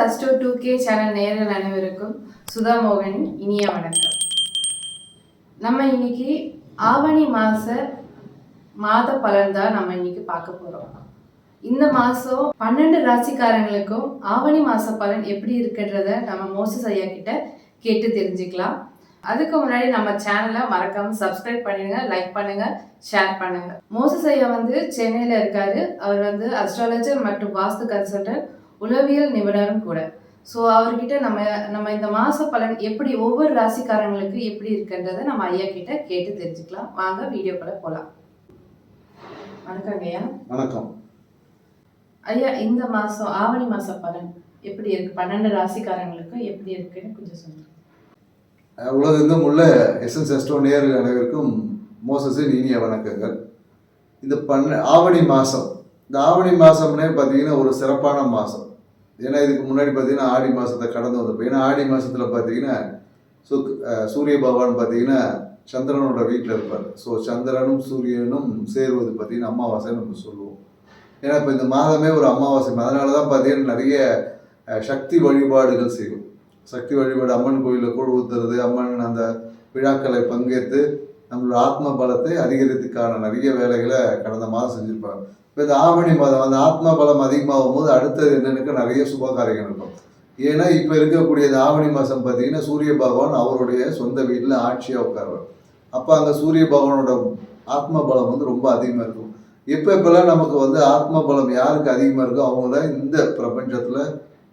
Astro 2K channel நேயர்கள் அனைவருக்கும் சுதா மோகனின் இனிய வணக்கம். நம்ம இன்னைக்கு ஆவணி மாத பலன் தான் நம்ம இன்னைக்கு பார்க்க போறோம். இந்த மாசம் 12 ராசிக்காரங்களுக்கும் ஆவணி மாச பலன் எப்படி இருக்குன்றத நம்ம மோசஸ் ஐயா கிட்ட கேட்டு தெரிஞ்சுக்கலாம். அதுக்கு முன்னாடி நம்ம சேனலை மறக்காம சப்ஸ்கிரைப் பண்ணிடுங்க, லைக் பண்ணுங்க, ஷேர் பண்ணுங்க. மோசஸ் ஐயா சென்னையில இருக்காரு. அவர் அஸ்ட்ராலஜர் மற்றும் வாஸ்து கன்சல்டன்ட், உளவியல் நிபுணரும் கூட. ஸோ அவர்கிட்ட நம்ம இந்த மாச பலன் எப்படி ஒவ்வொரு ராசிக்காரங்களுக்கு எப்படி இருக்குன்றதை நம்ம ஐயா கிட்ட கேட்டு தெரிஞ்சுக்கலாம். வாங்க வீடியோக்குள்ள போலாம். வணக்கம் ஐயா. வணக்கம் ஐயா. இந்த மாசம் ஆவணி மாச பலன் எப்படி இருக்கு, 12 ராசிக்காரங்களுக்கு எப்படி இருக்குன்னு கொஞ்சம் சொல்லுங்க. உலகெங்கும் உள்ள எஸ்என்ஸ் அஸ்ட்ரோ நேயர்கள் அனைவருக்கும் மோசஸின் இனிய வணக்கங்கள். இந்த ஆவணி மாதம், இந்த ஆவணி மாதம்னே பார்த்தீங்கன்னா ஒரு சிறப்பான மாதம். ஏன்னா இதுக்கு முன்னாடி பார்த்தீங்கன்னா ஆடி மாதத்தை கடந்து வந்திருப்போம். ஏன்னா ஆடி மாதத்தில் பார்த்தீங்கன்னா சூரிய பகவான் பார்த்தீங்கன்னா சந்திரனோட வீட்டில் இருப்பார். ஸோ சந்திரனும் சூரியனும் சேருவது பார்த்தீங்கன்னா அமாவாசை நம்ம சொல்லுவோம். ஏன்னா இப்போ இந்த மாதமே ஒரு அமாவாசை. அதனால தான் பார்த்தீங்கன்னா நிறைய சக்தி வழிபாடுகள் செய்வோம். சக்தி வழிபாடு, அம்மன் கோயிலில் கூழ் ஊத்துறது, அம்மன் அந்த விழாக்களை பங்கேற்று நம்மளோட ஆத்ம பலத்தை அதிகரித்துக்கான நிறைய வேலைகளை கடந்த மாதம் செஞ்சுருப்பாங்க. இப்போ இந்த ஆவணி மாதம் அந்த ஆத்ம பலம் அதிகமாகும் போது அடுத்தது என்னென்னு நிறைய சுபகாரியங்கள் இருக்கும். ஏன்னா இப்போ இருக்கக்கூடிய இந்த ஆவணி மாதம் பார்த்தீங்கன்னா சூரிய பகவான் அவருடைய சொந்த வீட்டில் ஆட்சியாக உட்காருவார். அப்போ அங்கே சூரிய பகவானோட ஆத்ம பலம் ரொம்ப அதிகமாக இருக்கும். எப்பெல்லாம் நமக்கு ஆத்ம பலம் யாருக்கு அதிகமாக இருக்கோ அவங்க தான் இந்த பிரபஞ்சத்தில்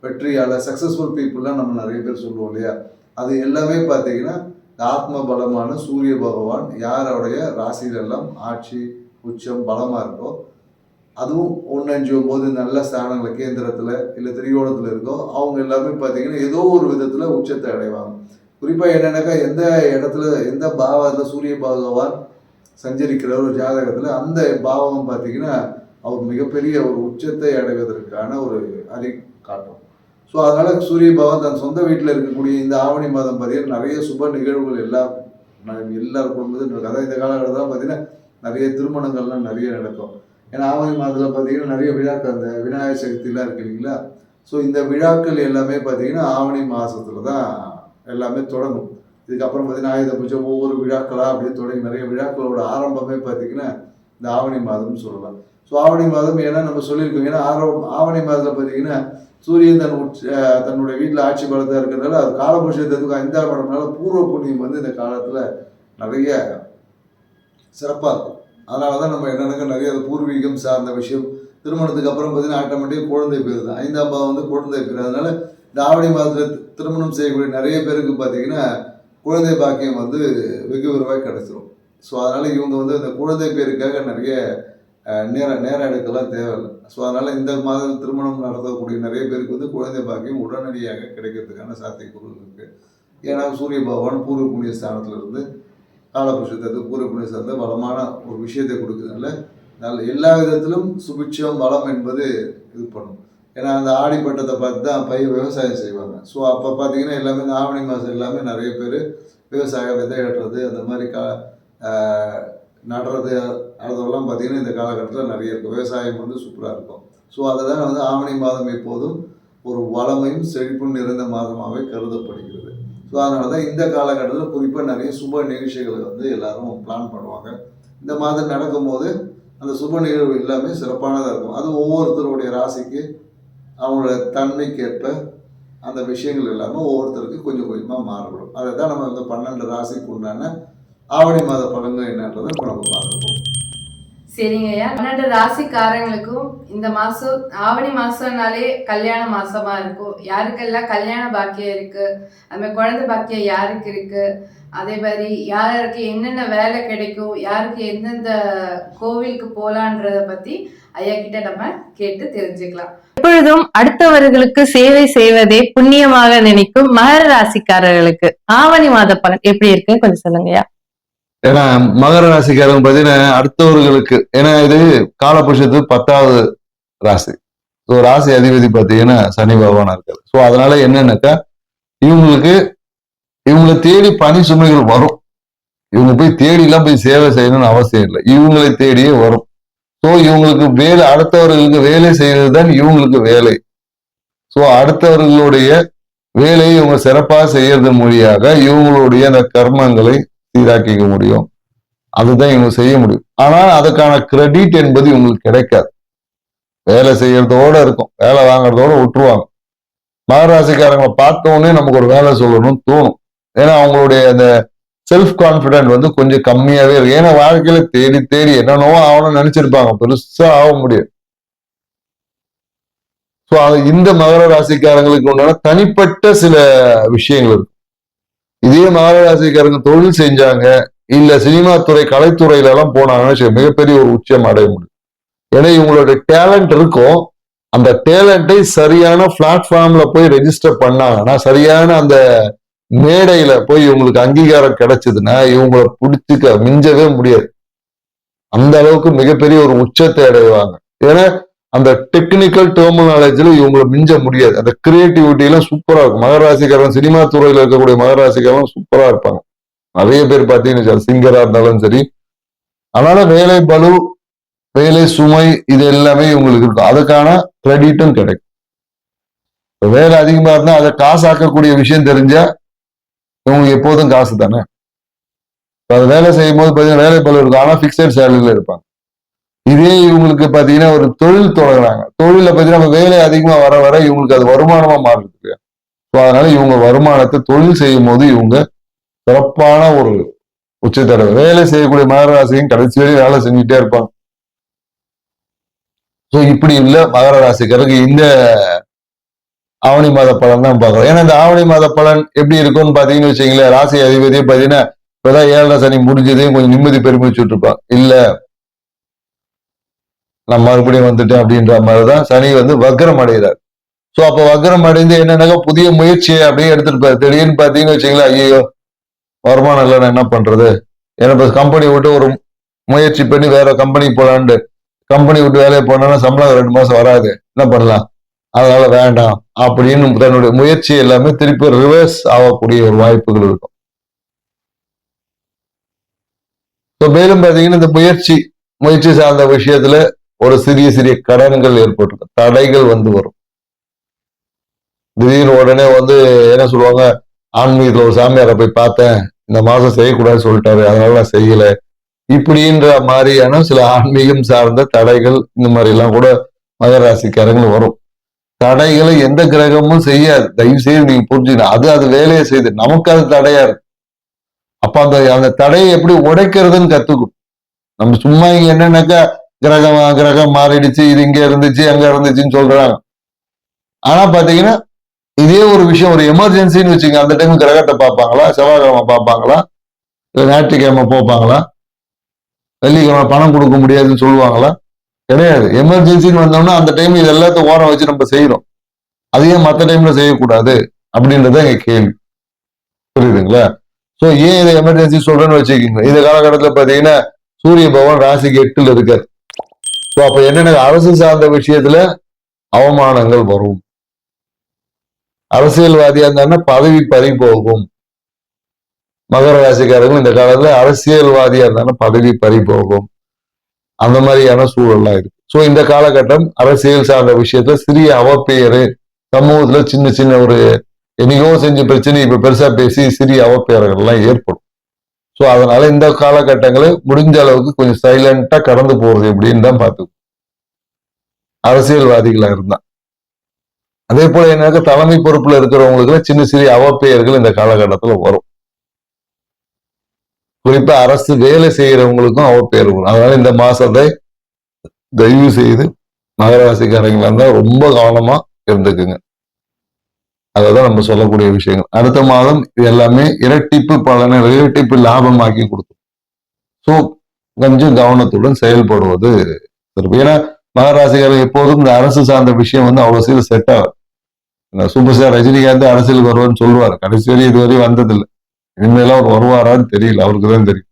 வெற்றியாளர், சக்ஸஸ்ஃபுல் பீப்புளெலாம் நம்ம நிறைய பேர் சொல்லுவோம் இல்லையா. அது எல்லாமே பார்த்தீங்கன்னா ஆத்ம பலமான சூரிய பகவான் யாரோடைய ராசியிலெல்லாம் ஆட்சி உச்சம் பலமாக இருக்கோ, அதுவும் 1, 5, 9 நல்ல ஸ்தானங்கள் கேந்திரத்தில் இல்லை திரிகோணத்தில் இருக்கோ அவங்க எல்லாமே பார்த்தீங்கன்னா ஏதோ ஒரு விதத்தில் உச்சத்தை அடைவாங்க. குறிப்பாக என்னென்னாக்கா எந்த இடத்துல எந்த பாவத்தில் சூரிய பகவான் சஞ்சரிக்கிற ஒரு ஜாதகத்தில் அந்த பாவகம் பார்த்தீங்கன்னா அவர் மிகப்பெரிய ஒரு உச்சத்தை அடைவதற்கான ஒரு அறி காட்டும். ஸோ அதனால் சூரிய பகவான் தன் சொந்த வீட்டில் இருக்கக்கூடிய இந்த ஆவணி மாதம் பார்த்தீங்கன்னா நிறைய சுப நிகழ்வுகள் எல்லாரும் குடும்பத்தில் இருக்கும். அதாவது இந்த காலகட்டத்தில் பார்த்தீங்கன்னா நிறைய திருமணங்கள்லாம் நிறைய நடக்கும். ஏன்னா ஆவணி மாதத்தில் பார்த்தீங்கன்னா நிறைய விழாக்கள், அந்த விநாயகர் சதுர்த்திலாம் இருக்கு இல்லைங்களா. ஸோ இந்த விழாக்கள் எல்லாமே பார்த்தீங்கன்னா ஆவணி மாதத்தில் தான் எல்லாமே தொடங்கும். இதுக்கப்புறம் பார்த்தீங்கன்னா ஆயுத பூஜை, ஒவ்வொரு விழாக்களாக அப்படியே தொடங்கி நிறைய விழாக்களோட ஆரம்பமே பார்த்தீங்கன்னா இந்த ஆவணி மாதம்னு சொல்லலாம். ஸோ ஆவணி மாதம் ஏன்னா நம்ம சொல்லியிருக்கோம், ஏன்னா ஆவணி மாதத்தில் பார்த்தீங்கன்னா சூரியன் தன்னுடைய வீட்டில் ஆட்சி பலத்தாக இருக்கிறதுனால அது காலபுருஷத்துக்கு 5ஆம் இடம்னால பூர்வ புண்ணியம் இந்த காலத்தில் நிறைய சிறப்பாக இருக்கும். அதனால தான் நம்ம என்னென்னாக்கா நிறைய அது பூர்வீகம் சார்ந்த விஷயம். திருமணத்துக்கு அப்புறம் பார்த்தீங்கன்னா ஆட்டோமேட்டிக் குழந்தை பேர் தான் 5ஆம் பாவம் குழந்தை பேர். அதனால இந்த ஆவணி மாதத்தில் திருமணம் செய்யக்கூடிய நிறைய பேருக்கு பார்த்தீங்கன்னா குழந்தை பாக்கியம் வெகு விரைவாக கிடைச்சிரும். ஸோ அதனால் இவங்க இந்த குழந்தை பேருக்காக நிறைய நேரம் எடுக்கலாம் தேவையில்லை. ஸோ அதனால் இந்த மாதம் திருமணம் நடத்தக்கூடிய நிறைய பேருக்கு குழந்தை பாக்கியம் உடனடியாக கிடைக்கிறதுக்கான சாத்தியக்கூறுகள் இருக்குது. ஏன்னா சூரிய பகவான் பூர்வ புண்ணிய ஸ்தானத்திலிருந்து காலபுருஷத்துக்கு பூர்வ புண்ணிய ஸ்தானத்தில் பலமான ஒரு விஷயத்தை கொடுக்குறதுனால எல்லா விதத்திலும் சுபிட்சம் பலம் என்பது இது பண்ணும். ஏன்னா அந்த ஆடிப்பட்டத்தை பார்த்து தான் விவசாயம் செய்வாங்க. ஸோ அப்போ பார்த்தீங்கன்னா எல்லாமே இந்த ஆவணி மாதம் எல்லாமே நிறைய பேர் விவசாயம் விதை ஏற்றுறது அந்த மாதிரி நடுறது அதெல்லாம் பார்த்தீங்கன்னா இந்த காலகட்டத்தில் நிறைய இருக்கும். விவசாயம் சூப்பராக இருக்கும். ஸோ அதை தான் ஆவணி மாதம் எப்போதும் ஒரு வளமையும் செழிப்பும் நிறைந்த மாதமாகவே கருதப்படுகிறது. ஸோ அதனால தான் இந்த காலகட்டத்தில் குறிப்பாக நிறைய சுப நிகழ்ச்சிகளை எல்லாரும் பிளான் பண்ணுவாங்க. இந்த மாதம் நடக்கும்போது அந்த சுப நிகழ்வு எல்லாமே சிறப்பானதாக இருக்கும். அது ஒவ்வொருத்தருடைய ராசிக்கு அவங்களோட தன்மைக்கேற்ப அந்த விஷயங்கள் எல்லாமே ஒவ்வொருத்தருக்கு கொஞ்சம் கொஞ்சமாக மாறுபடும். அதை தான் நம்ம 12 ராசிக்கு உண்டான ஆவணி மாத பலன்கள் என்னன்றதை இப்போ நம்ம பார்த்துருப்போம். சரிங்க ஐயா. 12 ராசிக்காரங்களுக்கும் இந்த மாசம் ஆவணி மாசம்னாலே கல்யாண மாசமா இருக்கும். யாருக்கெல்லாம் கல்யாண பாக்கியம் இருக்கு, அது மாதிரி குழந்தை பாக்கியம் யாருக்கு இருக்கு, அதே மாதிரி யாருக்கு என்னென்ன வேலை கிடைக்கும், யாருக்கு எந்தெந்த கோவிலுக்கு போலான்றத பத்தி ஐயா கிட்ட நம்ம கேட்டு தெரிஞ்சுக்கலாம். எப்பொழுதும் அடுத்தவர்களுக்கு சேவை செய்வதே புண்ணியமாக நினைக்கும் மகர ராசிக்காரர்களுக்கு ஆவணி மாத பலன் எப்படி இருக்கு கொஞ்சம் சொல்லுங்கய்யா. ஏன்னா மகர ராசிக்காரங்க பார்த்தீங்கன்னா அடுத்தவர்களுக்கு, ஏன்னா இது காலபுருஷத்துக்கு 10வது ராசி. ஸோ ராசி அதிபதி பார்த்தீங்கன்னா சனி பகவானா இருக்காரு. ஸோ அதனால என்னன்னாக்கா இவங்களை தேடி பணி சுமைகள் வரும். இவங்க போய் தேடிலாம் போய் சேவை செய்யணும்னு அவசியம் இல்லை, இவங்களை தேடியே வரும். ஸோ இவங்களுக்கு வேலை, அடுத்தவர்களுக்கு வேலை செய்யறது தான் இவங்களுக்கு வேலை. ஸோ ஸோ அடுத்தவர்களுடைய வேலையை இவங்க சிறப்பாக செய்யறது மூலியாக இவங்களுடைய அந்த கர்மங்களை சீராக்கிக்க முடியும். அதுதான் இவங்க செய்ய முடியும். ஆனால் அதுக்கான கிரெடிட் என்பது இவங்களுக்கு கிடைக்காது. வேலை செய்யறதோட இருக்கும், வேலை வாங்குறதோட விட்டுருவாங்க. மகராசிக்காரங்களை பார்த்த உடனே நமக்கு ஒரு வேலை சொல்லணும்னு தோணும். ஏன்னா அவங்களுடைய அந்த செல்ஃப் கான்பிடன்ட் வந்து கொஞ்சம் கம்மியாவே இருக்கு. ஏன்னா வாழ்க்கையில தேடி தேடி என்னென்னவோ ஆகணும்னு நினைச்சிருப்பாங்க, பெருசா ஆக முடியாது. ஸோ அது இந்த மகர ராசிக்காரங்களுக்கு உண்டான தனிப்பட்ட சில விஷயங்கள் இருக்கு. இதே மகர ராசிக்காரங்க தொழில் செஞ்சாங்க, இல்ல சினிமா துறை கலைத்துறையில எல்லாம் போனாங்கன்னு மிகப்பெரிய ஒரு உச்சம் அடைய முடியும். ஏன்னா இவங்களோட டேலண்ட் இருக்கும். அந்த டேலண்டை சரியான பிளாட்ஃபார்ம்ல போய் ரெஜிஸ்டர் பண்ணாங்கன்னா, சரியான அந்த மேடையில போய் இவங்களுக்கு அங்கீகாரம் கிடைச்சதுன்னா இவங்களை பிடிச்சிக்க மிஞ்சவே முடியாது. அந்த அளவுக்கு மிகப்பெரிய ஒரு உச்சத்தை அடைவாங்க. ஏன்னா அந்த டெக்னிக்கல் டெர்மினாலஜில இவங்களை மிஞ்ச முடியாது. அந்த கிரியேட்டிவிட்டி எல்லாம் சூப்பரா இருக்கும். மகராசிக்காரன் சினிமா துறையில இருக்கக்கூடிய மகராசிக்காரன் சூப்பரா இருப்பாங்க. நிறைய பேர் பார்த்தீங்கன்னா சிங்கரா இருந்தாலும் சரி. அதனால வேலை பளு, வேலை சுமை இது எல்லாமே இவங்களுக்கு இருக்கும். அதுக்கான கிரெடிட்டும் கிடைக்கும். வேலை அதிகமா இருந்தா அதை காசாக்கக்கூடிய விஷயம் தெரிஞ்சா இவங்களுக்கு எப்போதும் காசு தானே. அது வேலை செய்யும் போது பார்த்தீங்கன்னா வேலை பளு இருக்கும், ஆனா பிக்சட் சேலரியில இருப்பாங்க. இதே இவங்களுக்கு பாத்தீங்கன்னா ஒரு தொழில் தொடங்குறாங்க, தொழில பாத்தீங்கன்னா வேலை அதிகமா வர வர இவங்களுக்கு அது வருமானமா மாறுது இல்லையா. ஸோ அதனால இவங்க வருமானத்தை தொழில் செய்யும் போது இவங்க சிறப்பான ஒரு உச்சத்தடவை. வேலை செய்யக்கூடிய மகராசியும் கடைசி வரையும் வேலை செஞ்சுட்டே இருப்பாங்க. ஸோ இப்படி உள்ள மகர ராசிக்காரருக்கு இந்த ஆவணி மாத பலன் தான் பார்க்கலாம். ஏன்னா இந்த ஆவணி மாத பலன் எப்படி இருக்கும்னு பாத்தீங்கன்னு வச்சுங்களேன், ராசி அதிபதியே பாத்தீங்கன்னா இப்பதான் 7 சனி முடிஞ்சதையும் கொஞ்சம் நிம்மதி பெருமிச்சுட்டு இருப்பான். இல்ல நான் மறுபடியும் வந்துட்டேன் அப்படின்ற மாதிரிதான் சனி வந்து வக்ரம் அடைகிறார். ஸோ அப்ப வக்ரம் அடைந்து என்னன்னாக்கா புதிய முயற்சியை அப்படியே எடுத்துட்டு திடீர்னு பாத்தீங்கன்னு வச்சுங்களேன், ஐயோ வருமானம் இல்லை நான் என்ன பண்றது, ஏன்னா இப்ப கம்பெனி விட்டு ஒரு முயற்சி பண்ணி வேற கம்பெனி போலான்ட்டு கம்பெனி விட்டு வேலையை போனா சம்பளம் 2 மாசம் வராது, என்ன பண்ணலாம், அதனால வேண்டாம் அப்படின்னு தன்னுடைய முயற்சி எல்லாமே திருப்பி ரிவர்ஸ் ஆகக்கூடிய ஒரு வாய்ப்புகள் இருக்கும். மேலும் பாத்தீங்கன்னா இந்த முயற்சி சார்ந்த விஷயத்துல ஒரு சிறிய சிறிய கடன்கள் ஏற்பட்டிருக்கும், தடைகள் வந்து வரும். திடீர்னு உடனே வந்து என்ன சொல்லுவாங்க, ஆன்மீகத்துல ஒரு சாமியாரை போய் பார்த்தேன், இந்த மாசம் செய்யக்கூடாதுன்னு சொல்லிட்டாரு, அதனால நான் செய்யல, இப்படின்ற மாதிரியான சில ஆன்மீகம் சார்ந்த தடைகள் இந்த மாதிரி எல்லாம் கூட மகர ராசிக்காரங்கள் வரும். தடைகளை எந்த கிரகமும் செய்யாது, தயவு செய்து நீங்க புரிஞ்சுக்கணும். அது வேலையை செய்யுது, நமக்கு அது தடையா இருக்கு. அப்ப அந்த தடையை எப்படி உடைக்கிறதுன்னு கத்துக்கும். நம்ம சும்மா இங்க என்னன்னாக்கா கிரகம் மாறிடுச்சு, இது இங்க இருந்துச்சு அங்க இருந்துச்சுன்னு சொல்றாங்க. ஆனா பாத்தீங்கன்னா இதே ஒரு விஷயம் ஒரு எமர்ஜென்சின்னு வச்சுங்க, அந்த டைம் கிரகத்தை பார்ப்பாங்களா, செவ்வாய்க்கிழமை பார்ப்பாங்களா, இல்ல ஞாயிற்றுக்கிழமை போப்பாங்களா, வெள்ளிக்கிழமை பணம் கொடுக்க முடியாதுன்னு சொல்லுவாங்களா, கிடையாது. எமர்ஜென்சின்னு வந்தோம்னா அந்த டைம் இது எல்லாத்தையும் ஓரம் வச்சு நம்ம செய்யறோம். அதையே மற்ற டைம்ல செய்யக்கூடாது அப்படின்றத எங்க கேள்வி. புரியுதுங்களா? சோ ஏன் இதை எமர்ஜென்சி சொல்றேன்னு வச்சுக்கோங்க. இந்த காலகட்டத்துல பாத்தீங்கன்னா சூரிய பகவான் ராசிக்கு 8ல் இருக்காரு. ஸோ அப்ப என்னென்ன அரசு சார்ந்த விஷயத்துல அவமானங்கள் வரும். அரசியல்வாதியா இருந்தாருன்னா பதவி பறி போகும். மகர ராசிக்காரர்கள் இந்த காலத்துல அரசியல்வாதியா இருந்தாலும் பதவி பறி போகும். அந்த மாதிரியான சூழல்லாம் இருக்கு. ஸோ இந்த காலகட்டம் அரசியல் சார்ந்த விஷயத்துல சிறிய அவப்பெயரு, சமூகத்துல சின்ன சின்ன ஒரு என்னைக்கோ செஞ்ச பிரச்சனை இப்ப பெருசா பேசி சிறிய அவப்பெயர்கள் எல்லாம் ஏற்படும். ஸோ அதனால இந்த காலகட்டங்களை முடிஞ்ச அளவுக்கு கொஞ்சம் சைலண்டா கடந்து போறது எப்படின்னு தான் பார்த்துக்கணும் அரசியல்வாதிகளா இருந்தா. அதே போல என்னக்க தலைமை பொறுப்புல இருக்கிறவங்களுக்கு சின்ன சிறிய அவப்பெயர்கள் இந்த காலகட்டத்துல வரும். குறிப்பா அரசு வேலை செய்யறவங்களுக்கும் அவப்பெயர் வரும். அதனால இந்த மாசத்தை தயவு செய்து மகராசிக்காரங்களா இருந்தா ரொம்ப கவனமா இருந்துக்குங்க. அதான் நம்ம சொல்லக்கூடிய விஷயங்கள். அடுத்த மாதம் இது எல்லாமே இரட்டிப்பு பலனை இரட்டிப்பு லாபமாக்கி கொடுக்கும். ஸோ கொஞ்சம் கவனத்துடன் செயல்படுவது சிறப்பு. ஏன்னா மகராசிக்காரர் எப்போதும் இந்த அரசு சார்ந்த விஷயம் வந்து அவ்வளவு சீக்கிரம் செட் ஆகும். சூப்பர் ஸ்டார் ரஜினிகாந்த் அரசியலுக்கு வருவான்னு சொல்லுவார், கடைசி வரை இதுவரையும் வந்ததில்லை. இனிமேலாம் அவர் வருவாரான்னு தெரியல, அவருக்கு தான் தெரியும்.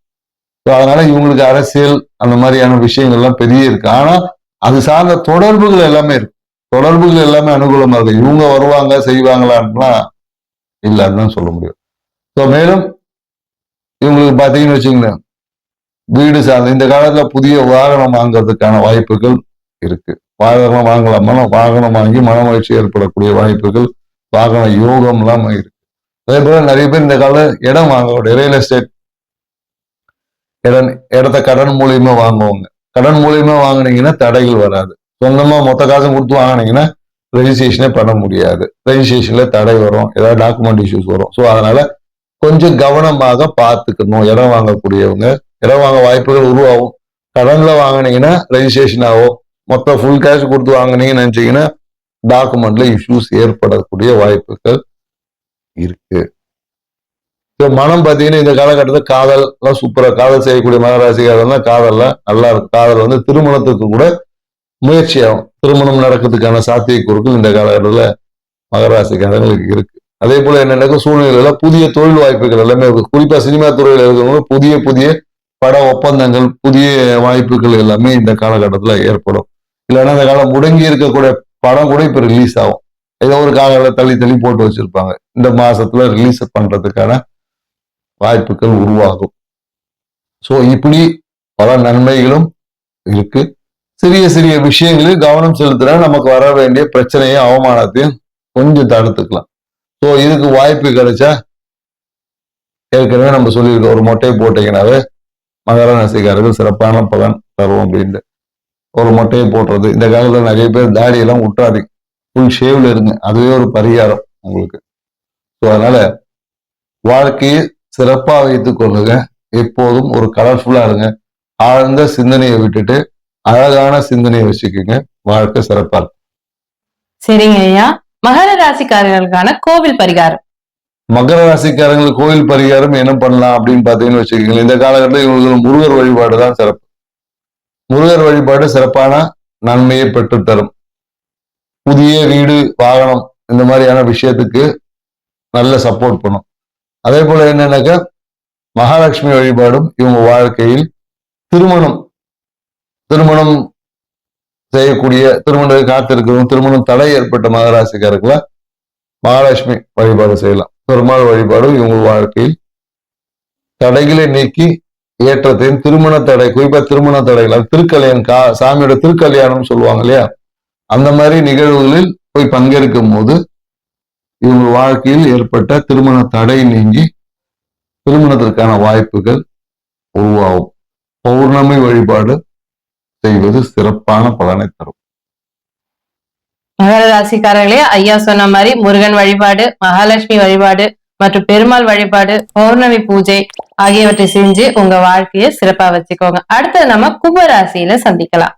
ஸோ அதனால இவங்களுக்கு அரசியல் அந்த மாதிரியான விஷயங்கள்லாம் பெரிய இருக்கு. ஆனா அது சார்ந்த தொடர்புகள் எல்லாமே இருக்கு. தொடர்புகள் எல்லாமே அனுகூலமா இருக்கு. இவங்க வருவாங்க செய்வாங்களான்னா இல்லைன்னு தான் சொல்ல முடியும். ஸோ மேலும் இவங்களுக்கு பார்த்தீங்கன்னு வச்சுங்களேன், வீடு சார்ந்த இந்த காலத்துல புதிய வாகனம் வாங்குறதுக்கான வாய்ப்புகள் இருக்கு. வாகனம் வாங்கலாமா, வாகனம் வாங்கி மன மகிழ்ச்சி ஏற்படக்கூடிய வாய்ப்புகள், வாகன யோகம் எல்லாம் இருக்கு. அதே போல நிறைய பேர் இந்த கால இடம் வாங்கக்கூடிய ரியல் எஸ்டேட் இடத்த கடன் மூலியமா வாங்குவாங்க. கடன் மூலியமா வாங்கினீங்கன்னா தடைகள் வராது. சொந்தமா மொத்த காசும் கொடுத்து வாங்கினீங்கன்னா ரெஜிஸ்ட்ரேஷனே பண்ண முடியாது. ரெஜிஸ்ட்ரேஷன்ல தடை வரும், ஏதாவது டாக்குமெண்ட் இஷ்யூஸ் வரும். ஸோ அதனால கொஞ்சம் கவனமாக பார்த்துக்கணும். இடம் வாங்கக்கூடியவங்க இடம் வாங்க வாய்ப்புகள் உருவாகும். கடன்ல வாங்கினீங்கன்னா ரெஜிஸ்ட்ரேஷன் ஆகும். மொத்தம் ஃபுல் கேஷ் கொடுத்து வாங்கினீங்கன்னு நினைச்சீங்கன்னா டாக்குமெண்ட்ல இஷ்யூஸ் ஏற்படக்கூடிய வாய்ப்புகள் இருக்கு. மனம் பார்த்தீங்கன்னா இந்த காலகட்டத்தில் காதல் எல்லாம் சூப்பரா காதல் செய்யக்கூடிய மகராசிக்காரர்கள் காதல்லாம் நல்லா இருக்கும். காதல் வந்து திருமணத்துக்கு கூட முயற்சி ஆகும். திருமணம் நடக்கிறதுக்கான சாத்தியக்கூறுகள் இந்த காலகட்டத்தில் மகராசிக்காரர்களுக்கு இருக்கு. அதே போல என்னென்ன சூழ்நிலையில புதிய தொழில் வாய்ப்புகள் எல்லாமே இருக்கு. குறிப்பா சினிமா துறையில இருக்கிறவங்க புதிய பட ஒப்பந்தங்கள், புதிய வாய்ப்புகள் எல்லாமே இந்த காலகட்டத்தில் ஏற்படும். இல்லைன்னா இந்த காலம் முடங்கி இருக்கக்கூடிய படம் கூட இப்ப ரிலீஸ் ஆகும். ஏதோ ஒரு கால தள்ளி போட்டு வச்சிருப்பாங்க. இந்த மாசத்துல ரிலீஸ் பண்றதுக்கான வாய்ப்புகள் உருவாகும். சோ இப்படி பல நன்மைகளும் இருக்கு. சிறிய விஷயங்களில் கவனம் செலுத்தினா நமக்கு வர வேண்டிய பிரச்சனையும் அவமானத்தையும் கொஞ்சம் தடுத்துக்கலாம். ஸோ இதுக்கு வாய்ப்பு கிடைச்சா ஏற்கனவே நம்ம சொல்லியிருக்கோம், ஒரு மொட்டையை போட்டீங்கன்னாவே மகர ராசிக்காரர்கள் சிறப்பான பலன் தரும் அப்படின்ட்டு. ஒரு மொட்டையை போடுறது, இந்த காலத்துல நிறைய பேர் தாடியெல்லாம் விட்டுறாதீங்க, ஃபுல் ஷேவ்ல இருங்க, அதுவே ஒரு பரிகாரம் உங்களுக்கு. ஸோ அதனால வாழ்க்கையை சிறப்பா வைத்துக் கொள்ளுங்க. எப்போதும் ஒரு கலர்ஃபுல்லா இருங்க. ஆழ்ந்த சிந்தனையை விட்டுட்டு அழகான சிந்தனையை வச்சுக்கோங்க. வாழ்க்கை சிறப்பா இருக்கும். சரிங்க ஐயா. மகர ராசிக்காரர்களுக்கான கோவில் பரிகாரம். மகர ராசிக்காரங்களுக்கு கோவில் பரிகாரம் என்ன பண்ணலாம் அப்படின்னு பாத்தீங்கன்னு வச்சுக்கோங்களேன். இந்த காலகட்டத்தில் இவங்களுக்கு முருகர் வழிபாடு தான் சிறப்பு. முருகர் வழிபாடு சிறப்பான நன்மையை பெற்றுத்தரும். புதிய வீடு, வாகனம் இந்த மாதிரியான விஷயத்துக்கு நல்ல சப்போர்ட் பண்ணும். அதே போல என்னன்னாக்க மகாலட்சுமி வழிபாடும் இவங்க வாழ்க்கையில் திருமணம் செய்யக்கூடிய, திருமணம் காத்திருக்கிறவங்க, திருமணம் தடை ஏற்பட்ட மகராசிக்காரர்களா மகாலட்சுமி வழிபாடு செய்யலாம். பெருமாள் வழிபாடும் இவங்க வாழ்க்கையில் தடைகளை நீக்கி ஏற்றத்தையும், திருமண தடை, குறிப்பா திருமண தடைகள், திருக்கல்யாணம், சாமியோட திருக்கல்யாணம் சொல்லுவாங்க இல்லையா, அந்த மாதிரி நிகழ்வுகளில் போய் பங்கேற்கும் போது இவங்க வாழ்க்கையில் ஏற்பட்ட திருமண தடை நீங்கி திருமணத்திற்கான வாய்ப்புகள் உருவாகும். பௌர்ணமி வழிபாடு செய்வது சிறப்பான பலனை தரும். மகர ராசிக்காரர்களே, ஐயா சொன்ன மாதிரி முருகன் வழிபாடு, மகாலட்சுமி வழிபாடு மற்றும் பெருமாள் வழிபாடு, பௌர்ணமி பூஜை ஆகியவற்றை செஞ்சு உங்க வாழ்க்கையை சிறப்பா வச்சுக்கோங்க. அடுத்தது நம்ம கும்பராசியில சந்திக்கலாம்.